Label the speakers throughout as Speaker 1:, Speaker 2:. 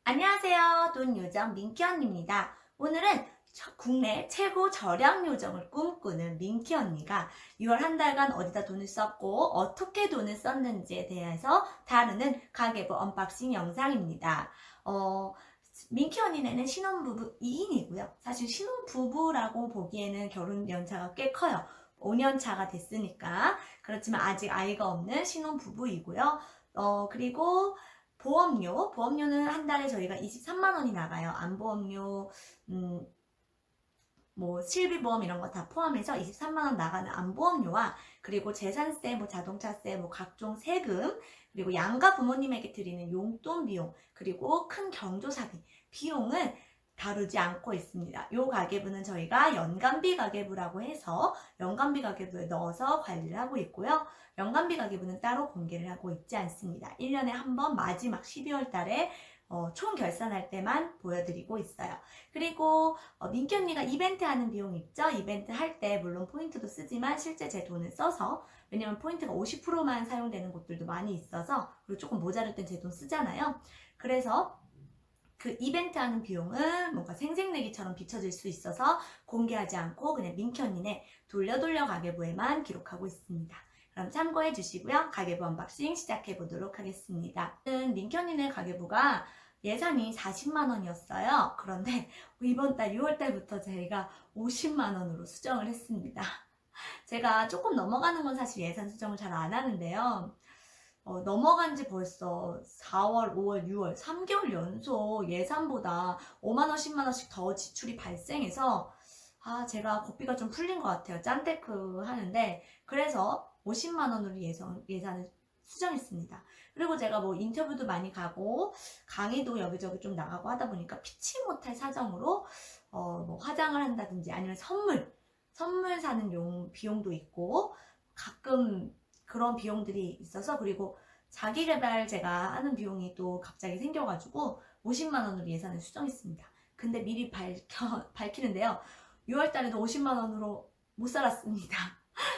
Speaker 1: 안녕하세요. 돈 요정 민키 언니입니다. 오늘은 국내 최고 절약 요정을 꿈꾸는 민키 언니가 6월 한 달간 어디다 돈을 썼고 어떻게 돈을 썼는지에 대해서 다루는 가계부 언박싱 영상입니다. 민키 언니네는 신혼부부 2인이고요. 사실 신혼부부라고 보기에는 결혼 연차가 꽤 커요. 5년 차가 됐으니까. 그렇지만 아직 아이가 없는 신혼부부이고요. 그리고 보험료는 한 달에 저희가 23만 원이 나가요. 안보험료, 뭐 실비보험 이런 거 다 포함해서 23만 원 나가는 안보험료와 그리고 재산세, 뭐 자동차세, 뭐 각종 세금, 그리고 양가 부모님에게 드리는 용돈 비용, 그리고 큰 경조사비 비용을 다루지 않고 있습니다. 이 가계부는 저희가 연간비 가계부라고 해서 연간비 가계부에 넣어서 관리를 하고 있고요. 연간비 가계부는 따로 공개를 하고 있지 않습니다. 1년에 한 번 마지막 12월 달에 총 결산할 때만 보여드리고 있어요. 그리고 민키 언니가 이벤트 하는 비용 있죠? 이벤트 할 때 물론 포인트도 쓰지만 실제 제 돈을 써서, 왜냐면 포인트가 50%만 사용되는 곳들도 많이 있어서, 그리고 조금 모자랄 땐 제 돈 쓰잖아요. 그래서 그 이벤트 하는 비용은 뭔가 생색내기처럼 비춰질 수 있어서 공개하지 않고 그냥 민키 언니네 돌려 가계부에만 기록하고 있습니다. 그럼 참고해 주시고요. 가계부 언박싱 시작해 보도록 하겠습니다. 민키 언니네 가계부가 예산이 40만 원이었어요. 그런데 이번 달 6월 달부터 저희가 50만 원으로 수정을 했습니다. 제가 조금 넘어가는 건 사실 예산 수정을 잘 안 하는데요. 넘어간 지 벌써 4월, 5월, 6월 3개월 연속 예산보다 5만 원, 10만 원씩 더 지출이 발생해서 제가 고삐가 좀 풀린 것 같아요. 짠테크 하는데, 그래서 50만 원으로 예산을 수정했습니다. 그리고 제가 뭐 인터뷰도 많이 가고 강의도 여기저기 좀 나가고 하다 보니까 피치 못할 사정으로 뭐 화장을 한다든지 아니면 선물 사는 비용도 있고 가끔 그런 비용들이 있어서, 그리고 자기개발 제가 하는 비용이 또 갑자기 생겨가지고 50만 원으로 예산을 수정했습니다. 근데 미리 밝히는데요. 6월 달에도 50만 원으로 못 살았습니다.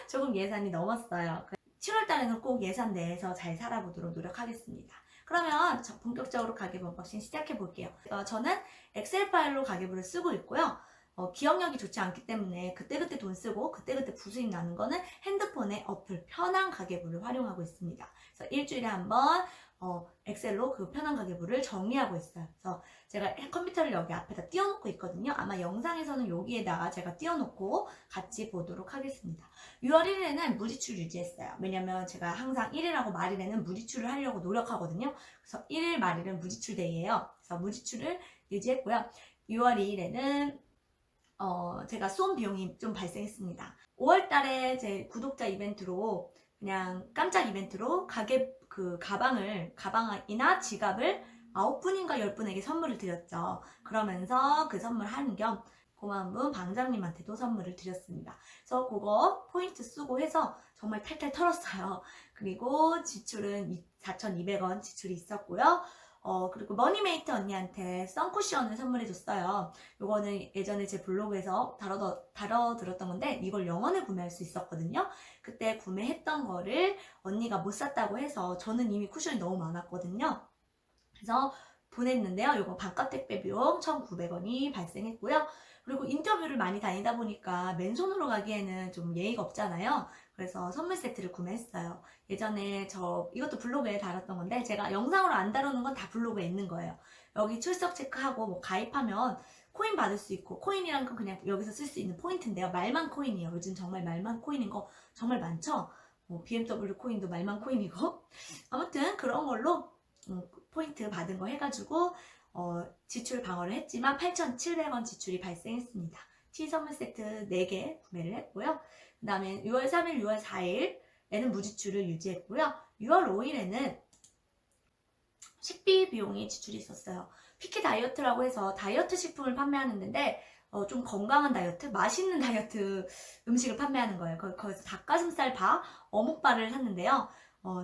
Speaker 1: 조금 예산이 넘었어요. 7월 달에는 꼭 예산 내에서 잘 살아보도록 노력하겠습니다. 그러면 본격적으로 가계부 언박싱 시작해 볼게요. 저는 엑셀 파일로 가계부를 쓰고 있고요. 기억력이 좋지 않기 때문에 그때그때 돈 쓰고 그때그때 부수입 나는 거는 핸드폰의 어플 편한 가계부를 활용하고 있습니다. 그래서 일주일에 한번 엑셀로 그 편한 가계부를 정리하고 있어요. 그래서 제가 컴퓨터를 여기 앞에다 띄워놓고 있거든요. 아마 영상에서는 여기에다가 제가 띄워놓고 같이 보도록 하겠습니다. 6월 1일에는 무지출 유지했어요. 왜냐면 제가 항상 1일하고 말일에는 무지출을 하려고 노력하거든요. 그래서 1일 말일은 무지출 데이예요. 그래서 무지출을 유지했고요. 6월 2일에는 제가 쏜 비용이 좀 발생했습니다. 5월 달에 제 구독자 이벤트로 그냥 깜짝 이벤트로 가방이나 지갑을 9분인가 10분에게 선물을 드렸죠. 그러면서 그 선물 하는 겸 고마운 분 방장님한테도 선물을 드렸습니다. 그래서 그거 포인트 쓰고 해서 정말 탈탈 털었어요. 그리고 지출은 4,200원 지출이 있었고요. 그리고 머니메이트 언니한테 선쿠션을 선물해줬어요. 요거는 예전에 제 블로그에서 다뤄들었던 건데 이걸 영원에 구매할 수 있었거든요. 그때 구매했던 거를 언니가 못 샀다고 해서 저는 이미 쿠션이 너무 많았거든요. 그래서 보냈는데요. 요거 반값 택배 비용 1,900원이 발생했고요. 그리고 인터뷰를 많이 다니다 보니까 맨손으로 가기에는 좀 예의가 없잖아요. 그래서 선물 세트를 구매했어요. 예전에 이것도 블로그에 달았던 건데 제가 영상으로 안 다루는 건 다 블로그에 있는 거예요. 여기 출석 체크하고 뭐 가입하면 코인 받을 수 있고, 코인이란 건 그냥 여기서 쓸 수 있는 포인트인데요. 말만 코인이에요. 요즘 정말 말만 코인인 거 정말 많죠? 뭐 BMW 코인도 말만 코인이고 아무튼 그런 걸로 포인트 받은 거 해가지고 지출 방어를 했지만 8,700원 지출이 발생했습니다. 티 선물 세트 4개 구매를 했고요. 그 다음에 6월 3일, 6월 4일에는 무지출을 유지했고요. 6월 5일에는 식비 비용이 지출이 있었어요. 피키 다이어트라고 해서 다이어트 식품을 판매하는데 좀 건강한 다이어트, 맛있는 다이어트 음식을 판매하는 거예요. 거기서 닭가슴살 바, 어묵바를 샀는데요.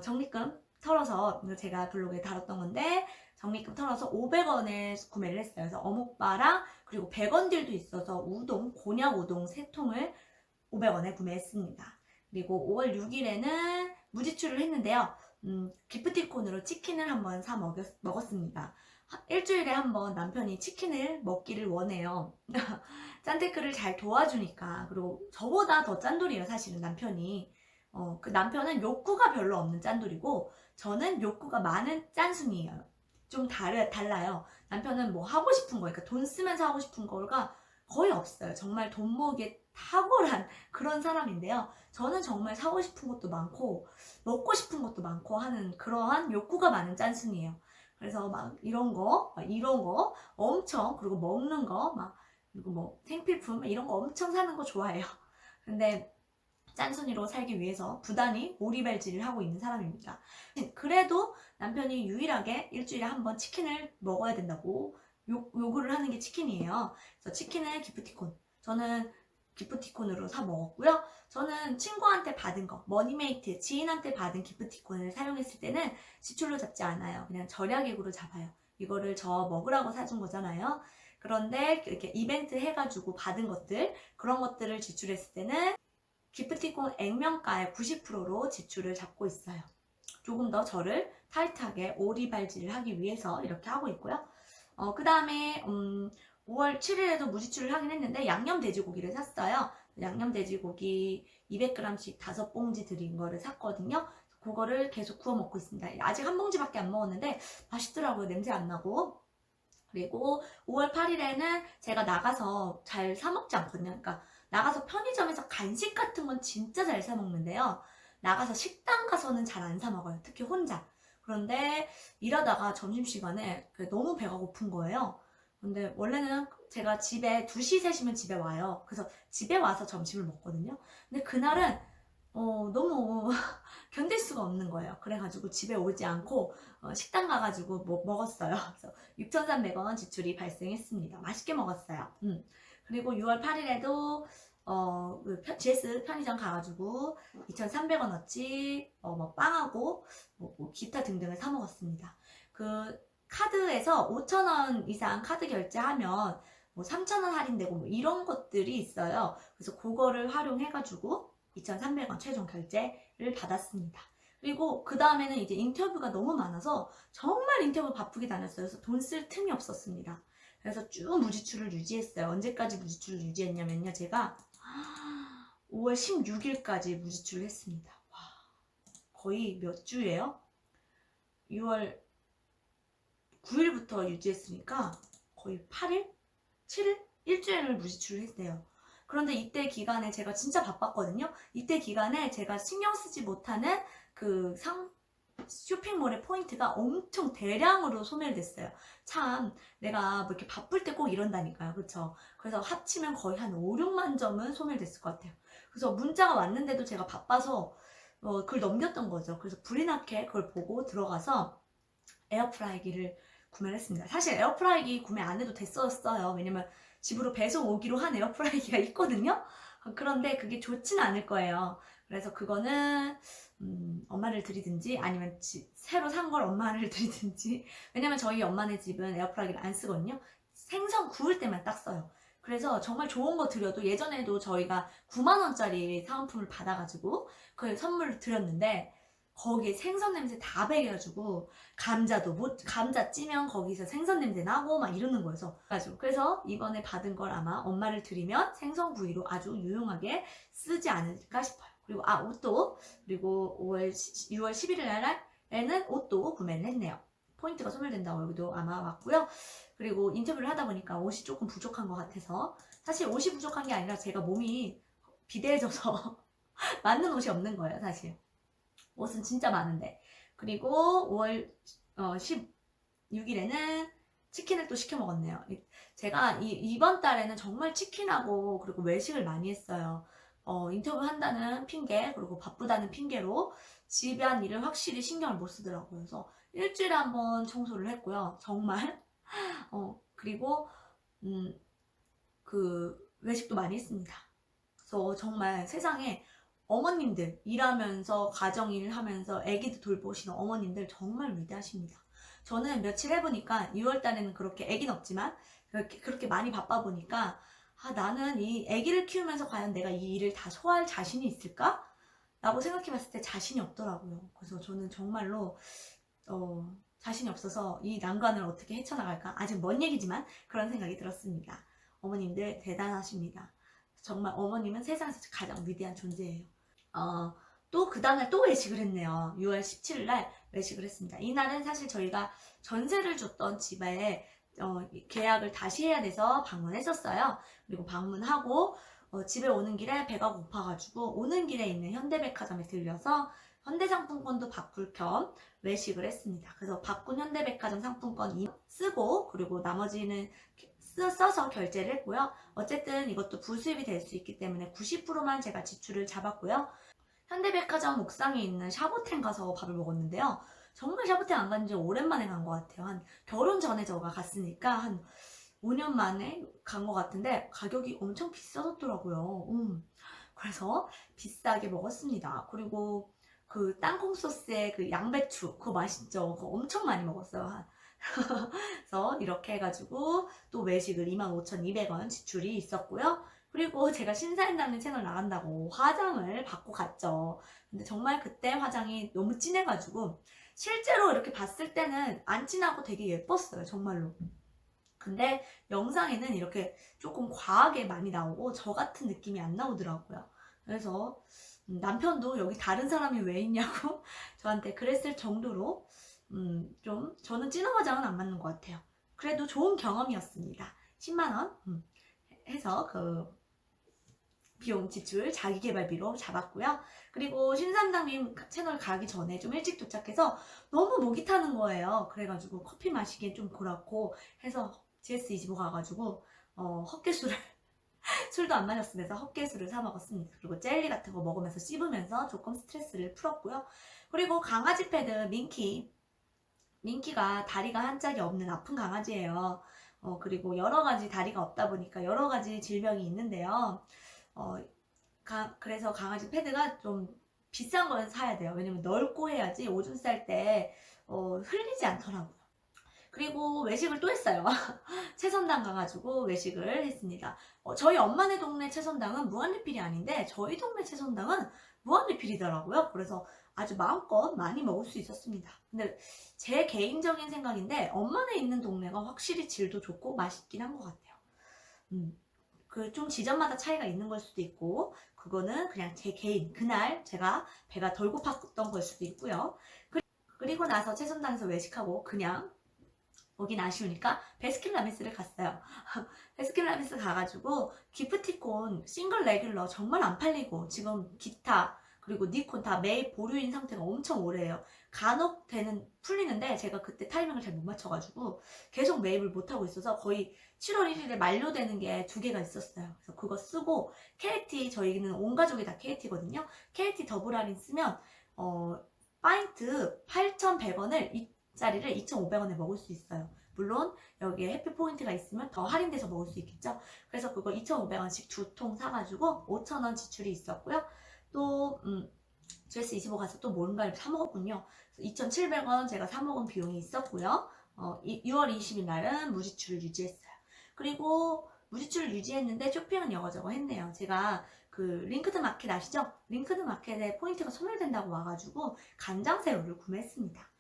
Speaker 1: 적립금 털어서, 제가 블로그에 달았던 건데 적립금 털어서 500원에 구매를 했어요. 그래서 어묵바랑 그리고 100원 딜도 있어서 곤약 우동 3통을 500원에 구매했습니다. 그리고 5월 6일에는 무지출을 했는데요. 기프티콘으로 치킨을 한번 사 먹었습니다. 일주일에 한번 남편이 치킨을 먹기를 원해요. 짠테크를 잘 도와주니까. 그리고 저보다 더 짠돌이에요, 사실은 남편이. 그 남편은 욕구가 별로 없는 짠돌이고 저는 욕구가 많은 짠순이에요. 좀 달라요. 남편은 뭐 하고 싶은 거, 그러니까 돈 쓰면서 하고 싶은 거가 거의 없어요. 정말 돈 모으기에 탁월한 그런 사람인데요. 저는 정말 사고 싶은 것도 많고 먹고 싶은 것도 많고 하는 그러한 욕구가 많은 짠순이에요. 그래서 막 이런 거 엄청, 그리고 먹는 거 막, 그리고 뭐 생필품 이런 거 엄청 사는 거 좋아해요. 근데 짠순이로 살기 위해서 부단히 오리발질을 하고 있는 사람입니다. 그래도 남편이 유일하게 일주일에 한 번 치킨을 먹어야 된다고 요구를 하는 게 치킨이에요. 그래서 치킨을 기프티콘, 저는 기프티콘으로 사 먹었고요. 저는 친구한테 받은 거, 머니메이트, 지인한테 받은 기프티콘을 사용했을 때는 지출로 잡지 않아요. 그냥 절약액으로 잡아요. 이거를 저 먹으라고 사준 거잖아요. 그런데 이렇게 이벤트 해가지고 받은 것들, 그런 것들을 지출했을 때는 기프티콘 액면가의 90%로 지출을 잡고 있어요. 조금 더 저를 타이트하게 오리발질을 하기 위해서 이렇게 하고 있고요. 그 다음에 5월 7일에도 무지출을 하긴 했는데 양념 돼지고기를 샀어요. 양념 돼지고기 200g씩 5봉지 들인 거를 샀거든요. 그거를 계속 구워 먹고 있습니다. 아직 한 봉지밖에 안 먹었는데 맛있더라고요. 냄새 안 나고. 그리고 5월 8일에는 제가 나가서 잘 사 먹지 않거든요. 그러니까 나가서 편의점에서 간식 같은 건 진짜 잘 사 먹는데요. 나가서 식당 가서는 잘 안 사 먹어요. 특히 혼자. 그런데 일하다가 점심시간에 너무 배가 고픈 거예요. 근데 원래는 제가 집에 2시, 3시면 집에 와요. 그래서 집에 와서 점심을 먹거든요. 근데 그날은 너무 견딜 수가 없는 거예요. 그래가지고 집에 오지 않고 식당 가가지고 뭐 먹었어요. 그래서 6,300원 지출이 발생했습니다. 맛있게 먹었어요. 그리고 6월 8일에도 GS 편의점 가가지고 2,300원어치 뭐 빵하고 뭐 기타 등등을 사 먹었습니다. 그 카드에서 5,000원 이상 카드 결제하면 뭐 3,000원 할인되고 뭐 이런 것들이 있어요. 그래서 그거를 활용해가지고 2,300원 최종 결제를 받았습니다. 그리고 그 다음에는 이제 인터뷰가 너무 많아서 정말 인터뷰 바쁘게 다녔어요. 그래서 돈 쓸 틈이 없었습니다. 그래서 쭉 무지출을 유지했어요. 언제까지 무지출을 유지했냐면요. 제가 5월 16일까지 무지출을 했습니다. 와, 거의 몇 주예요? 6월 9일부터 유지했으니까 거의 8일? 7일? 일주일을 무지출을 했대요. 그런데 이때 기간에 제가 진짜 바빴거든요. 이때 기간에 제가 신경 쓰지 못하는 그 쇼핑몰의 포인트가 엄청 대량으로 소멸됐어요. 참 내가 뭐 이렇게 바쁠 때 꼭 이런다니까요. 그쵸? 그래서 합치면 거의 한 5, 6만 점은 소멸됐을 것 같아요. 그래서 문자가 왔는데도 제가 바빠서 그걸 넘겼던 거죠. 그래서 불이 나게 그걸 보고 들어가서 에어프라이기를 구매를 했습니다. 사실 에어프라이기 구매 안 해도 됐었어요. 왜냐면 집으로 배송 오기로 한 에어프라이기가 있거든요. 그런데 그게 좋지는 않을 거예요. 그래서 그거는 엄마를 드리든지 아니면 새로 산 걸 엄마를 드리든지. 왜냐면 저희 엄마네 집은 에어프라이기를 안 쓰거든요. 생선 구울 때만 딱 써요. 그래서 정말 좋은 거 드려도 예전에도 저희가 9만원짜리 사은품을 받아가지고 그 선물을 드렸는데 거기에 생선 냄새 다 배겨가지고 감자 찌면 거기서 생선 냄새 나고 막 이러는 거여서 그래서 이번에 받은 걸 아마 엄마를 드리면 생선구이로 아주 유용하게 쓰지 않을까 싶어요. 그리고 옷도, 그리고 6월 11일 날에는 옷도 구매를 했네요. 포인트가 소멸된다고 여기도 아마 왔고요. 그리고 인터뷰를 하다 보니까 옷이 조금 부족한 것 같아서, 사실 옷이 부족한 게 아니라 제가 몸이 비대해져서 맞는 옷이 없는 거예요, 사실. 옷은 진짜 많은데. 그리고 5월 16일에는 치킨을 또 시켜 먹었네요. 제가 이번 달에는 정말 치킨하고 그리고 외식을 많이 했어요. 인터뷰 한다는 핑계, 그리고 바쁘다는 핑계로 집안 일을 확실히 신경을 못 쓰더라고요. 그래서 일주일에 한 번 청소를 했고요. 정말. 그리고 그 외식도 많이 했습니다. 그래서 정말 세상에 어머님들, 일하면서 가정일 하면서 애기도 돌보시는 어머님들 정말 위대하십니다. 저는 며칠 해보니까 6월달에는 그렇게 애기는 없지만 그렇게 많이 바빠 보니까 나는 이 애기를 키우면서 과연 내가 이 일을 다 소화할 자신이 있을까? 라고 생각해 봤을 때 자신이 없더라고요. 그래서 저는 정말로 자신이 없어서 이 난관을 어떻게 헤쳐나갈까? 아직 먼 얘기지만 그런 생각이 들었습니다. 어머님들 대단하십니다. 정말 어머님은 세상에서 가장 위대한 존재예요. 또 그 다음날 또 외식을 했네요. 6월 17일 날 외식을 했습니다. 이날은 사실 저희가 전세를 줬던 집에 계약을 다시 해야 돼서 방문했었어요. 그리고 방문하고 집에 오는 길에 배가 고파가지고 오는 길에 있는 현대백화점에 들려서 현대상품권도 바꿀 겸 외식을 했습니다. 그래서 바꾼 현대백화점 상품권 쓰고 그리고 나머지는 써서 결제를 했고요. 어쨌든 이것도 부수입이 될 수 있기 때문에 90%만 제가 지출을 잡았고요. 현대백화점 옥상에 있는 샤보텐 가서 밥을 먹었는데요. 정말 샤보텐 안 간 지 오랜만에 간 것 같아요. 한 결혼 전에 저가 갔으니까 한 5년 만에 간 것 같은데 가격이 엄청 비싸졌더라고요. 그래서 비싸게 먹었습니다. 그리고 그 땅콩 소스에 그 양배추 그거 맛있죠? 그거 엄청 많이 먹었어요. 그래서 이렇게 해가지고 또 외식을 25,200원 지출이 있었고요. 그리고 제가 신사임당님 채널 나간다고 화장을 받고 갔죠. 근데 정말 그때 화장이 너무 진해가지고 실제로 이렇게 봤을 때는 안 진하고 되게 예뻤어요. 정말로. 근데 영상에는 이렇게 조금 과하게 많이 나오고 저 같은 느낌이 안 나오더라고요. 그래서 남편도 여기 다른 사람이 왜 있냐고 저한테 그랬을 정도로 좀 저는 진한 화장은 안 맞는 것 같아요. 그래도 좋은 경험이었습니다. 10만원 해서 그 비용 지출 자기계발비로 잡았고요. 그리고 신삼당님 채널 가기 전에 좀 일찍 도착해서 너무 목이 타는 거예요. 그래가지고 커피 마시기엔 좀 그렇고 해서 GS25 가가지고 헛개수를 술도 안 마셨으면서 헛개수를 사 먹었습니다. 그리고 젤리 같은 거 먹으면서 씹으면서 조금 스트레스를 풀었고요. 그리고 강아지 패드 민키가 다리가 한 짝이 없는 아픈 강아지예요. 그리고 여러 가지 다리가 없다 보니까 여러 가지 질병이 있는데요. 그래서 강아지 패드가 좀 비싼 걸 사야 돼요. 왜냐면 넓고 해야지 오줌 쌀 때 흘리지 않더라고요. 그리고 외식을 또 했어요. 채선당 가가지고 외식을 했습니다. 저희 엄마네 동네 채선당은 무한리필이 아닌데 저희 동네 채선당은 무한리필이더라고요. 그래서 아주 마음껏 많이 먹을 수 있었습니다. 근데 제 개인적인 생각인데 엄마네 있는 동네가 확실히 질도 좋고 맛있긴 한 것 같아요. 그 좀 지점마다 차이가 있는 걸 수도 있고 그거는 그냥 제 개인 그날 제가 배가 덜 고팠던 걸 수도 있고요. 그리고 나서 채선당에서 외식하고 그냥 오긴 아쉬우니까 베스킨라빈스를 갔어요. 베스킨라빈스 가가지고 기프티콘 싱글 레귤러 정말 안 팔리고 지금 기타 그리고 니콘 다 매일 보류인 상태가 엄청 오래예요. 간혹 풀리는데 제가 그때 타이밍을 잘 못 맞춰가지고 계속 매입을 못하고 있어서 거의 7월 1일에 만료되는 게 2개가 있었어요. 그래서 그거 쓰고 KT 저희는 온 가족이 다 KT거든요. KT 더블 할인 쓰면 파인트 8,100원을 이 짜리를 2,500원에 먹을 수 있어요. 물론 여기에 해피 포인트가 있으면 더 할인돼서 먹을 수 있겠죠. 그래서 그거 2,500원씩 2통 사가지고 5,000원 지출이 있었고요. 또 GS25 가서 또 뭔가를 사 먹었군요. 2,700원 제가 사 먹은 비용이 있었고요. 6월 20일 날은 무지출을 유지했어요. 그리고 무지출을 유지했는데 쇼핑은 여거저거 했네요. 제가 그 링크드 마켓 아시죠? 링크드 마켓에 포인트가 소멸된다고 와가지고 간장새우를 구매했습니다.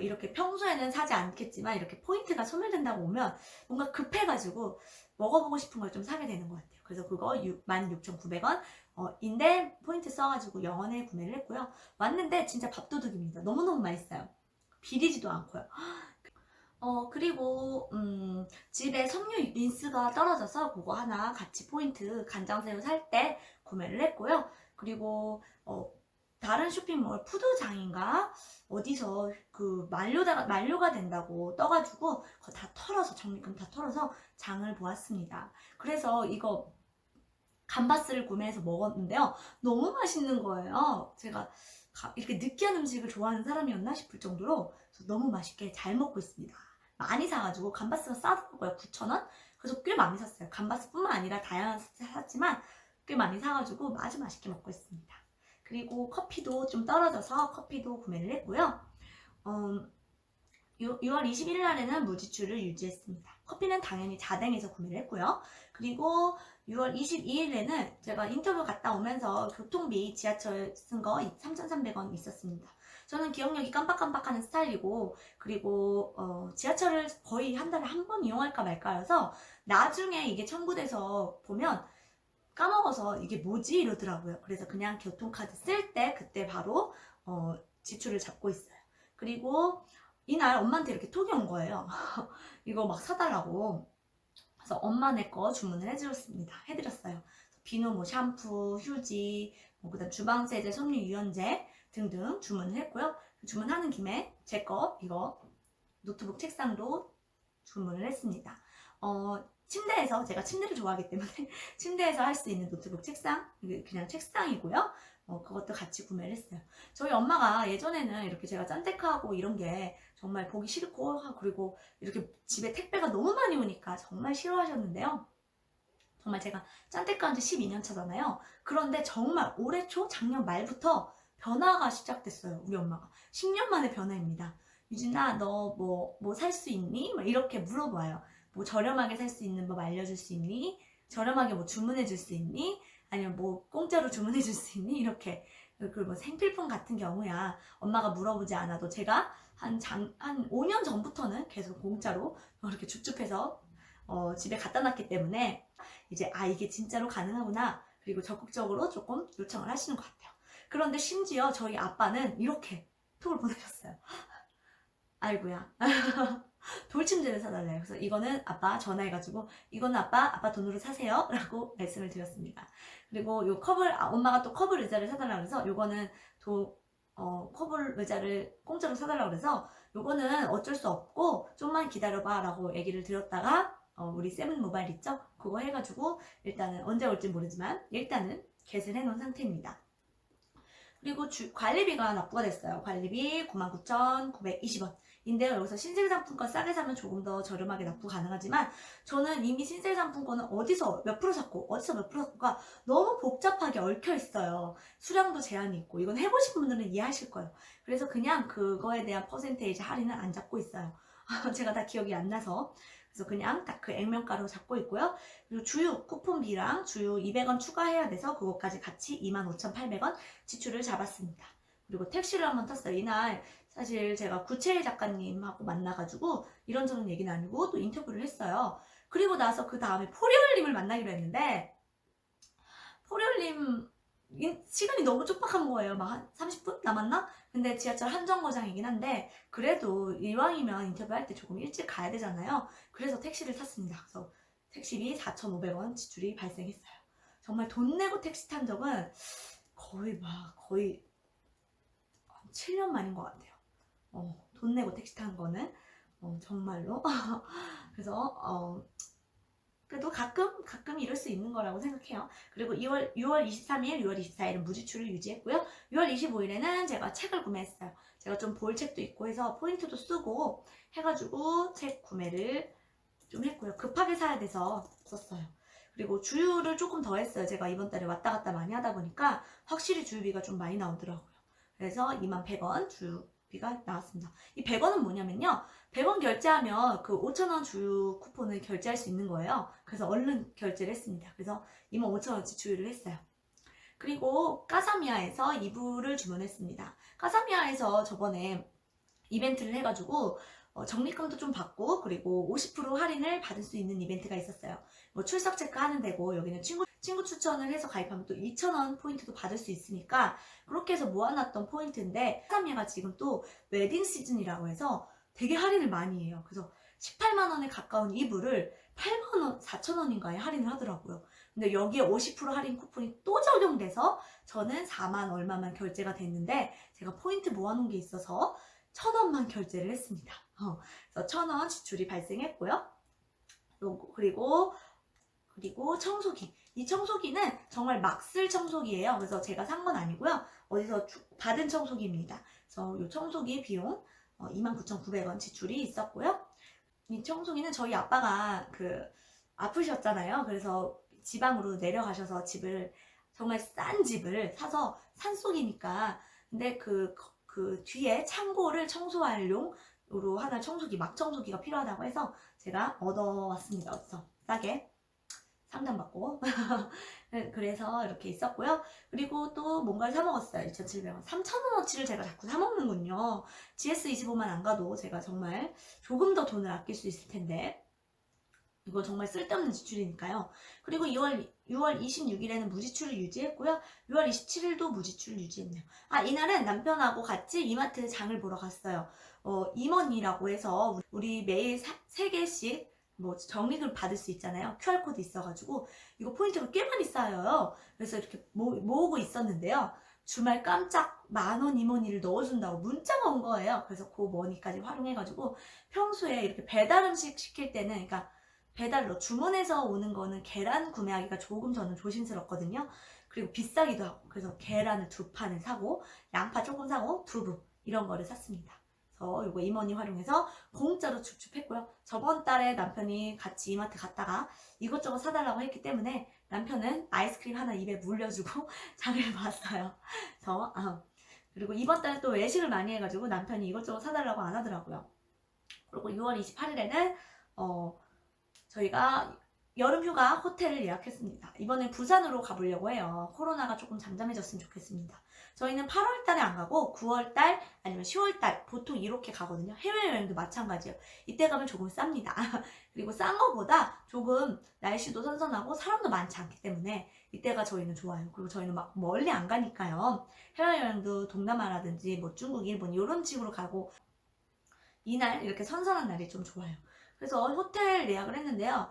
Speaker 1: 이렇게 평소에는 사지 않겠지만 이렇게 포인트가 소멸된다고 오면 뭔가 급해가지고 먹어보고 싶은 걸 좀 사게 되는 것 같아요. 그래서 그거 16,900원 인데 포인트 써가지고 영원에 구매를 했고요. 왔는데 진짜 밥도둑입니다. 너무너무 맛있어요. 비리지도 않고요. 그리고 집에 섬유 린스가 떨어져서 그거 하나 같이 포인트 간장새우 살 때 구매를 했고요. 그리고 다른 쇼핑몰 푸드장인가 어디서 그 만료가 된다고 떠가지고 그거 다 털어서 적립금 다 털어서 장을 보았습니다. 그래서 이거 감바스를 구매해서 먹었는데요. 너무 맛있는 거예요. 제가 이렇게 느끼한 음식을 좋아하는 사람이었나 싶을 정도로 너무 맛있게 잘 먹고 있습니다. 많이 사가지고 감바스가 싸더라고요. 9,000원? 그래서 꽤 많이 샀어요. 감바스뿐만 아니라 다양한 샀지만 꽤 많이 사가지고 아주 맛있게 먹고 있습니다. 그리고 커피도 좀 떨어져서 커피도 구매를 했고요. 6월 21일 날에는 무지출을 유지했습니다. 커피는 당연히 자댕에서 구매를 했고요. 그리고 6월 22일에는 제가 인터뷰 갔다 오면서 교통비 지하철 쓴 거 3,300원 있었습니다. 저는 기억력이 깜빡깜빡하는 스타일이고, 그리고 지하철을 거의 한 달에 한 번 이용할까 말까여서 나중에 이게 청구돼서 보면 까먹어서 이게 뭐지 이러더라고요. 그래서 그냥 교통카드 쓸 때 그때 바로 지출을 잡고 있어요. 그리고 이날 엄마한테 이렇게 톡이 온 거예요. 이거 막 사달라고. 그래서 엄마네 거 주문을 해드렸어요. 비누, 뭐 샴푸, 휴지, 뭐 그다음 주방 세제, 섬유 유연제 등등 주문을 했고요. 주문하는 김에 제 거 이거 노트북 책상도 주문을 했습니다. 침대에서, 제가 침대를 좋아하기 때문에 침대에서 할 수 있는 노트북 책상, 그냥 책상이고요. 그것도 같이 구매를 했어요. 저희 엄마가 예전에는 이렇게 제가 짠데카하고 이런 게 정말 보기 싫고, 그리고 이렇게 집에 택배가 너무 많이 오니까 정말 싫어하셨는데요. 정말 제가 짠데카 한지 12년 차잖아요. 그런데 정말 올해 초, 작년 말부터 변화가 시작됐어요. 우리 엄마가 10년 만의 변화입니다. 유진아, 너 뭐 살 수 있니? 막 이렇게 물어봐요. 뭐 저렴하게 살 수 있는 법 알려줄 수 있니? 저렴하게 뭐 주문해 줄 수 있니? 아니면 뭐 공짜로 주문해 줄 수 있니? 이렇게. 그리고 뭐 생필품 같은 경우야 엄마가 물어보지 않아도 제가 한 5년 전부터는 계속 공짜로 이렇게 줍줍해서 집에 갖다 놨기 때문에 이제 이게 진짜로 가능하구나. 그리고 적극적으로 조금 요청을 하시는 것 같아요. 그런데 심지어 저희 아빠는 이렇게 톡을 보내셨어요. 아이고야. 돌침대를 사달래요. 그래서 이거는 아빠 전화해가지고 이거는 아빠 돈으로 사세요 라고 말씀을 드렸습니다. 그리고 요 컵을 엄마가 또 컵을 의자를 사달라고 해서 요거는 컵을 의자를 공짜로 사달라고 해서 요거는 어쩔 수 없고 좀만 기다려봐 라고 얘기를 드렸다가 우리 세븐모바일 있죠? 그거 해가지고 일단은 언제 올지 모르지만 일단은 겟을 해놓은 상태입니다. 그리고 관리비가 납부가 됐어요. 관리비 99,920원 인데요. 여기서 신세상품권 싸게 사면 조금 더 저렴하게 납부 가능하지만 저는 이미 신세상품권은 어디서 몇 프로 샀고 어디서 몇 프로 샀고가 너무 복잡하게 얽혀 있어요. 수량도 제한이 있고 이건 해보신 분들은 이해하실 거예요. 그래서 그냥 그거에 대한 퍼센테이지 할인은 안 잡고 있어요. 제가 다 기억이 안 나서. 그래서 그냥 딱 그 액면가로 잡고 있고요. 그리고 주유 쿠폰비랑 주유 200원 추가해야 돼서 그것까지 같이 25,800원 지출을 잡았습니다. 그리고 택시를 한번 탔어요. 이날 사실 제가 구채일 작가님하고 만나가지고 이런저런 얘기 나누고 또 인터뷰를 했어요. 그리고 나서 그 다음에 포리올님을 만나기로 했는데 포리올님 시간이 너무 촉박한 거예요. 막 한 30분 남았나? 근데 지하철 한정거장이긴 한데 그래도 이왕이면 인터뷰할 때 조금 일찍 가야 되잖아요. 그래서 택시를 탔습니다. 그래서 택시비 4,500원 지출이 발생했어요. 정말 돈 내고 택시 탄 적은 거의 7년 만인 것 같아요. 돈 내고 택시 탄 거는 정말로. 그래서 그래도 가끔 이럴 수 있는 거라고 생각해요. 그리고 6월 23일, 6월 24일은 무지출을 유지했고요. 6월 25일에는 제가 책을 구매했어요. 제가 좀 볼 책도 있고 해서 포인트도 쓰고 해가지고 책 구매를 좀 했고요. 급하게 사야 돼서 썼어요. 그리고 주유를 조금 더 했어요. 제가 이번 달에 왔다 갔다 많이 하다 보니까 확실히 주유비가 좀 많이 나오더라고요. 그래서 21,100원 주유비가 나왔습니다. 이 100원은 뭐냐면요. 100원 결제하면 그 5,000원 주유 쿠폰을 결제할 수 있는 거예요. 그래서 얼른 결제를 했습니다. 그래서 25,000원치 주유를 했어요. 그리고 까사미아에서 이불을 주문했습니다. 까사미아에서 저번에 이벤트를 해가지고 적립금도 좀 받고 그리고 50% 할인을 받을 수 있는 이벤트가 있었어요. 뭐 출석 체크 하는 데고 여기는 친구 추천을 해서 가입하면 또 2,000원 포인트도 받을 수 있으니까 그렇게 해서 모아놨던 포인트인데 까사미아가 지금 또 웨딩 시즌이라고 해서 되게 할인을 많이 해요. 그래서 18만 원에 가까운 이불을 8만 원, 4천 원인가에 할인을 하더라고요. 근데 여기에 50% 할인 쿠폰이 또 적용돼서 저는 4만 얼마만 결제가 됐는데 제가 포인트 모아놓은 게 있어서 1,000원만 결제를 했습니다. 그래서 1,000원 지출이 발생했고요. 그리고 청소기. 이 청소기는 정말 막 쓸 청소기예요. 그래서 제가 산 건 아니고요. 어디서 받은 청소기입니다. 그래서 이 청소기 비용 29,900원 지출이 있었고요. 이 청소기는 저희 아빠가 아프셨잖아요. 그래서 지방으로 내려가셔서 정말 싼 집을 사서 산속이니까 근데 그 뒤에 창고를 청소할 용 으로 하나 청소기, 막 청소기가 필요하다고 해서 제가 얻어왔습니다. 어디서 싸게 상담받고 그래서 이렇게 있었고요. 그리고 또 뭔가를 사 먹었어요. 2,700원. 3,000원어치를 제가 자꾸 사 먹는군요. GS25만 안 가도 제가 정말 조금 더 돈을 아낄 수 있을 텐데 이거 정말 쓸데없는 지출이니까요. 그리고 6월 26일에는 무지출을 유지했고요. 6월 27일도 무지출을 유지했네요. 아, 이날은 남편하고 같이 이마트 장을 보러 갔어요. 임원이라고 해서 우리 매일 3개씩 뭐 적립을 받을 수 있잖아요. QR코드 있어가지고 이거 포인트가 꽤 많이 쌓여요. 그래서 이렇게 모으고 있었는데요. 주말 깜짝 만원 임원이를 넣어준다고 문자가 온 거예요. 그래서 그 머니까지 활용해가지고 평소에 이렇게 배달 음식 시킬 때는 그러니까 배달로 주문해서 오는 거는 계란 구매하기가 조금 저는 조심스럽거든요. 그리고 비싸기도 하고 그래서 계란을 2판을 사고 양파 조금 사고 두부 이런 거를 샀습니다. 그래서 이거 임원이 활용해서 공짜로 줍줍했고요. 저번 달에 남편이 같이 이마트 갔다가 이것저것 사달라고 했기 때문에 남편은 아이스크림 하나 입에 물려주고 장을 봤어요. 그리고 이번 달에 또 외식을 많이 해가지고 남편이 이것저것 사달라고 안 하더라고요. 그리고 6월 28일에는 저희가 여름휴가 호텔을 예약했습니다. 이번엔 부산으로 가보려고 해요. 코로나가 조금 잠잠해졌으면 좋겠습니다. 저희는 8월달에 안 가고 9월달 아니면 10월달 보통 이렇게 가거든요. 해외여행도 마찬가지예요. 이때 가면 조금 쌉니다. 그리고 싼 거보다 조금 날씨도 선선하고 사람도 많지 않기 때문에 이때가 저희는 좋아요. 그리고 저희는 막 멀리 안 가니까요. 해외여행도 동남아라든지 뭐 중국, 일본 이런 식으로 가고 이날 이렇게 선선한 날이 좀 좋아요. 그래서 호텔 예약을 했는데요.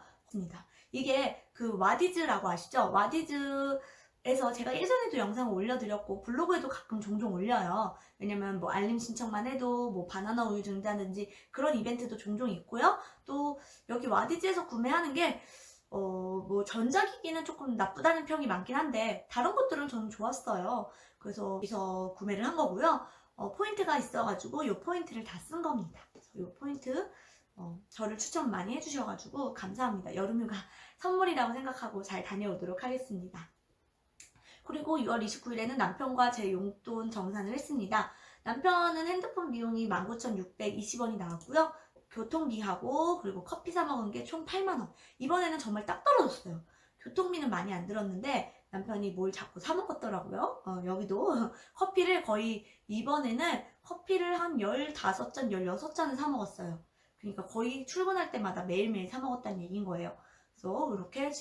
Speaker 1: 이게 그 와디즈라고 아시죠? 와디즈에서 제가 예전에도 영상을 올려드렸고 블로그에도 가끔 종종 올려요. 왜냐면 뭐 알림 신청만 해도 뭐 바나나 우유 준다든지 그런 이벤트도 종종 있고요. 또 여기 와디즈에서 구매하는 게 뭐 전자기기는 조금 나쁘다는 평이 많긴 한데 다른 것들은 저는 좋았어요. 그래서 여기서 구매를 한 거고요. 포인트가 있어가지고 이 포인트를 다 쓴 겁니다. 그래서 이 포인트 저를 추천 많이 해주셔가지고 감사합니다. 여름휴가 선물이라고 생각하고 잘 다녀오도록 하겠습니다. 그리고 6월 29일에는 남편과 제 용돈 정산을 했습니다. 남편은 핸드폰 비용이 19,620원이 나왔고요. 교통비하고 그리고 커피 사 먹은 게 총 8만원. 이번에는 정말 딱 떨어졌어요. 교통비는 많이 안 들었는데 남편이 뭘 자꾸 사 먹었더라고요. 여기도 커피를 거의 이번에는 커피를 한 15잔, 16잔을 사 먹었어요. 그러니까 거의 출근할 때마다 매일매일 사 먹었다는 얘기인 거예요. 그래서 이렇게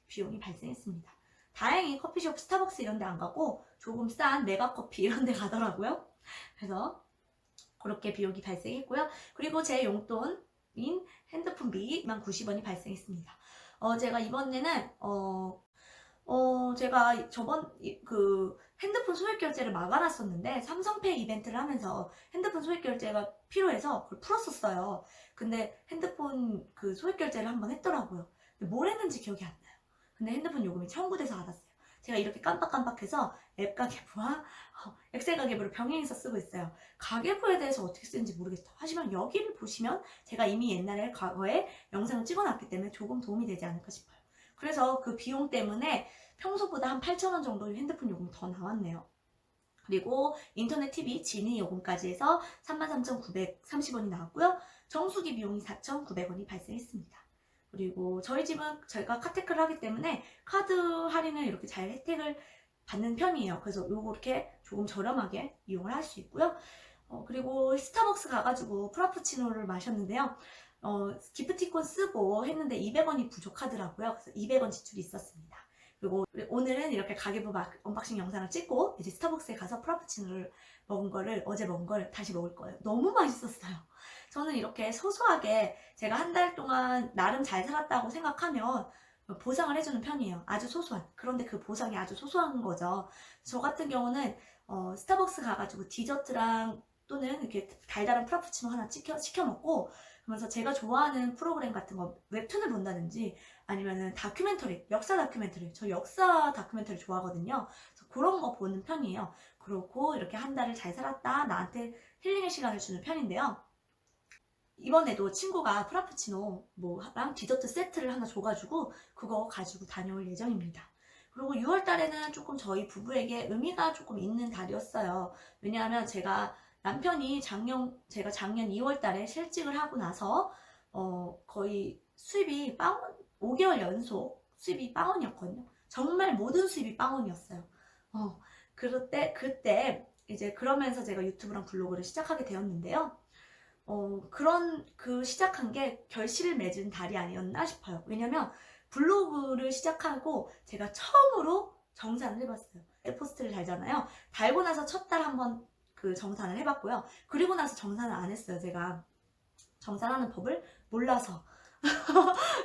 Speaker 1: 비용이 발생했습니다. 다행히 커피숍 스타벅스 이런 데 안 가고 조금 싼 메가커피 이런 데 가더라고요. 그래서 그렇게 비용이 발생했고요. 그리고 제 용돈인 핸드폰비 90원이 발생했습니다. 제가 이번에는 제가 저번 그 핸드폰 소액 결제를 막아놨었는데 삼성페이 이벤트를 하면서 핸드폰 소액 결제가 필요해서 그걸 풀었었어요. 근데 핸드폰 그 소액 결제를 한번 했더라고요. 근데 뭘 했는지 기억이 안 나요. 근데 핸드폰 요금이 청구돼서 받았어요. 제가 이렇게 깜빡깜빡해서 앱 가계부와 엑셀 가계부를 병행해서 쓰고 있어요. 가계부에 대해서 어떻게 쓰는지 모르겠어요. 하지만 여기를 보시면 제가 이미 옛날에 과거에 영상을 찍어놨기 때문에 조금 도움이 되지 않을까 싶어요. 그래서 그 비용 때문에 평소보다 한 8,000원 정도 핸드폰 요금이 더 나왔네요. 그리고 인터넷 TV 진위 요금까지 해서 33,930원이 나왔고요. 정수기 비용이 4,900원이 발생했습니다. 그리고 저희 집은 저희가 카테크를 하기 때문에 카드 할인을 이렇게 잘 혜택을 받는 편이에요. 그래서 요거 이렇게 조금 저렴하게 이용을 할 수 있고요. 그리고 스타벅스 가가지고 프라푸치노를 마셨는데요. 기프티콘 쓰고 했는데 200원이 부족하더라고요. 그래서 200원 지출이 있었습니다. 그리고 오늘은 이렇게 가계부 언박싱 영상을 찍고 이제 스타벅스에 가서 프라푸치노를 어제 먹은 걸 다시 먹을 거예요. 너무 맛있었어요. 저는 이렇게 소소하게 제가 한 달 동안 나름 잘 살았다고 생각하면 보상을 해주는 편이에요. 아주 소소한. 그런데 그 보상이 아주 소소한 거죠. 저 같은 경우는 스타벅스 가가지고 디저트랑 또는 이렇게 달달한 프라푸치노 하나 시켜 먹고 그러면서 제가 좋아하는 프로그램 같은 거 웹툰을 본다든지 아니면은 다큐멘터리, 역사 다큐멘터리, 저 역사 다큐멘터리 좋아하거든요. 그래서 그런 거 보는 편이에요. 그렇고 이렇게 한 달을 잘 살았다 나한테 힐링의 시간을 주는 편인데요. 이번에도 친구가 프라푸치노 뭐랑 디저트 세트를 하나 줘가지고 그거 가지고 다녀올 예정입니다. 그리고 6월 달에는 조금 저희 부부에게 의미가 조금 있는 달이었어요. 왜냐하면 제가 남편이 제가 작년 2월 달에 실직을 하고 나서 거의 수입이 5개월 연속 수입이 빵원이었거든요. 정말 모든 수입이 빵원이었어요. 그때 이제 그러면서 제가 유튜브랑 블로그를 시작하게 되었는데요. 시작한 게 결실을 맺은 달이 아니었나 싶어요. 왜냐면 블로그를 시작하고 제가 처음으로 정산을 해봤어요. 포스트를 달잖아요. 달고 나서 첫 달 한번 그 정산을 해봤고요. 그리고 나서 정산을 안 했어요. 제가 정산하는 법을 몰라서.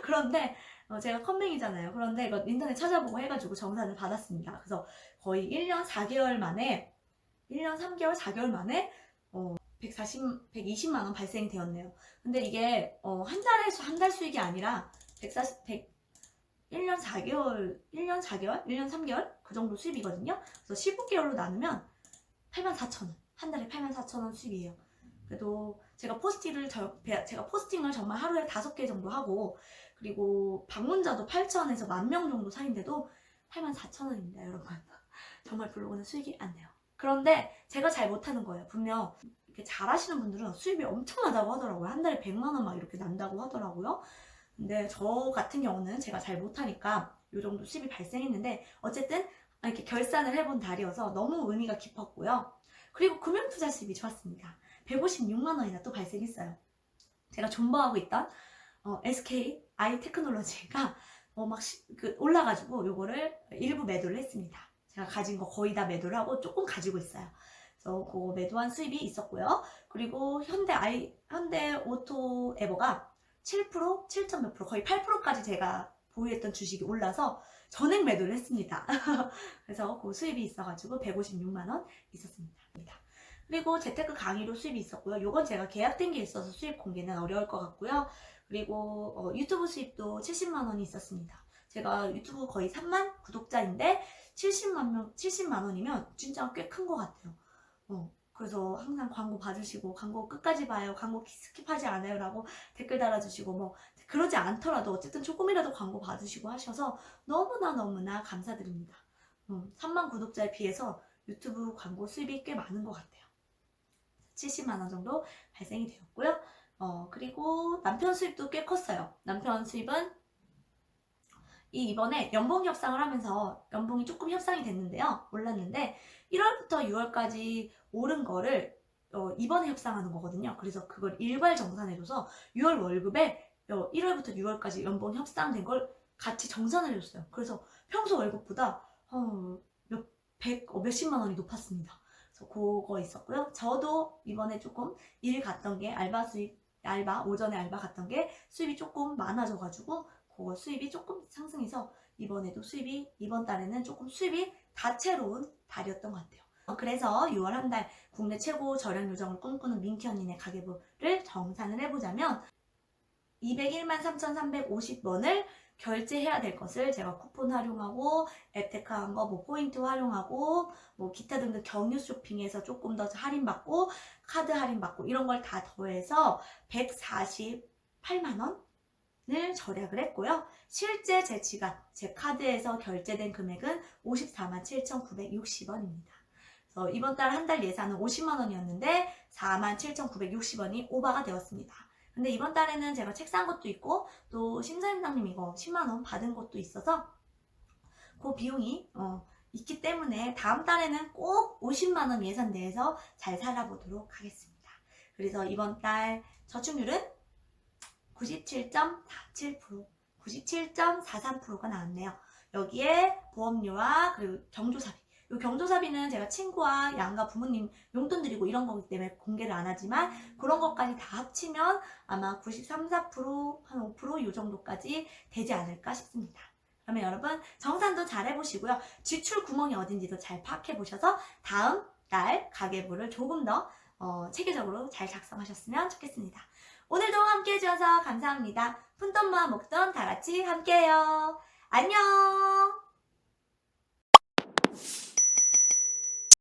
Speaker 1: 그런데 제가 컴맹이잖아요. 그런데 이거 인터넷 찾아보고 해가지고 정산을 받았습니다. 그래서 거의 1년 4개월 만에 1년 3개월 4개월 만에 120만 원 발생이 되었네요. 근데 이게 한 달 수익이 아니라 1년 4개월, 1년 4개월, 1년 3개월 그 정도 수입이거든요. 그래서 15개월로 나누면 84,000원, 한 달에 84,000원 수입이에요. 그래도 제가 포스팅을 정말 하루에 5개 정도 하고, 그리고 방문자도 8,000에서 10,000명 정도 사이인데도 84,000원입니다, 여러분. 정말 블로그는 수익이 안 돼요. 그런데 제가 잘 못하는 거예요. 분명 이렇게 잘하시는 분들은 수입이 엄청나다고 하더라고요. 한 달에 100만 원 막 이렇게 난다고 하더라고요. 근데 저 같은 경우는 제가 잘 못하니까 이 정도 수입이 발생했는데, 어쨌든 이렇게 결산을 해본 달이어서 너무 의미가 깊었고요. 그리고 금융투자 수입이 좋았습니다. 156만 원이나 또 발생했어요. 제가 존버하고 있던 SK 아이테크놀로지가 올라가지고 요거를 일부 매도를 했습니다. 제가 가진 거 거의 다 매도를 하고 조금 가지고 있어요. 그래서 그 매도한 수입이 있었고요. 그리고 현대 오토에버가 7%, 7점 몇 프로, 거의 8%까지 제가 보유했던 주식이 올라서 전액 매도를 했습니다. 그래서 그 수입이 있어가지고 156만 원 있었습니다. 그리고 재테크 강의로 수입이 있었고요. 요건 제가 계약된 게 있어서 수입 공개는 어려울 것 같고요. 그리고 유튜브 수입도 70만 원이 있었습니다. 제가 유튜브 거의 3만 구독자인데 70만 원이면 진짜 꽤 큰 것 같아요. 그래서 항상 광고 봐주시고, 광고 끝까지 봐요, 광고 스킵하지 않아요 라고 댓글 달아주시고, 뭐 그러지 않더라도 어쨌든 조금이라도 광고 봐주시고 하셔서 너무나 감사드립니다. 3만 구독자에 비해서 유튜브 광고 수입이 꽤 많은 것 같아요. 70만 원 정도 발생이 되었고요. 그리고 남편 수입도 꽤 컸어요. 남편 수입은 이번에 연봉 협상을 하면서 연봉이 조금 협상이 됐는데요. 올랐는데 1월부터 6월까지 오른 거를 이번에 협상하는 거거든요. 그래서 그걸 일괄 정산해줘서 6월 월급에 1월부터 6월까지 연봉 협상된 걸 같이 정산을 해줬어요. 그래서 평소 월급보다 몇십만 원이 높았습니다. 그래서 그거 있었고요. 저도 이번에 조금 일 갔던 게 오전에 알바 갔던 게 수입이 조금 많아져가지고 그거 수입이 조금 상승해서 이번 달에는 조금 수입이 다채로운 달이었던 것 같아요. 그래서 6월 한 달 국내 최고 저렴 요정을 꿈꾸는 민키 언니네 가계부를 정산을 해보자면 201만 3,350원을 결제해야 될 것을 제가 쿠폰 활용하고 앱테크한 거 뭐 포인트 활용하고 뭐 기타 등등 경유 쇼핑에서 조금 더 할인받고 카드 할인받고 이런 걸 다 더해서 148만 원을 절약을 했고요. 실제 제 카드에서 결제된 금액은 54만 7,960원입니다. 그래서 이번 달 한 달 예산은 50만 원이었는데 4만 7,960원이 오버가 되었습니다. 근데 이번 달에는 제가 책 산 것도 있고 또 심사임당님 이거 10만 원 받은 것도 있어서 그 비용이 있기 때문에 다음 달에는 꼭 50만 원 예산 내에서 잘 살아보도록 하겠습니다. 그래서 이번 달 저축률은 97.47%, 97.43%가 나왔네요. 여기에 보험료와 그리고 경조사비. 이 경조사비는 제가 친구와 양가 부모님 용돈 드리고 이런 거기 때문에 공개를 안 하지만 그런 것까지 다 합치면 아마 93, 4%, 한 5%이 정도까지 되지 않을까 싶습니다. 그러면 여러분 정산도 잘 해보시고요. 지출 구멍이 어딘지도 잘 파악해 보셔서 다음 달 가계부를 조금 더 체계적으로 잘 작성하셨으면 좋겠습니다. 오늘도 함께 해주셔서 감사합니다. 푼돈 모아 먹던 다 같이 함께해요. 안녕.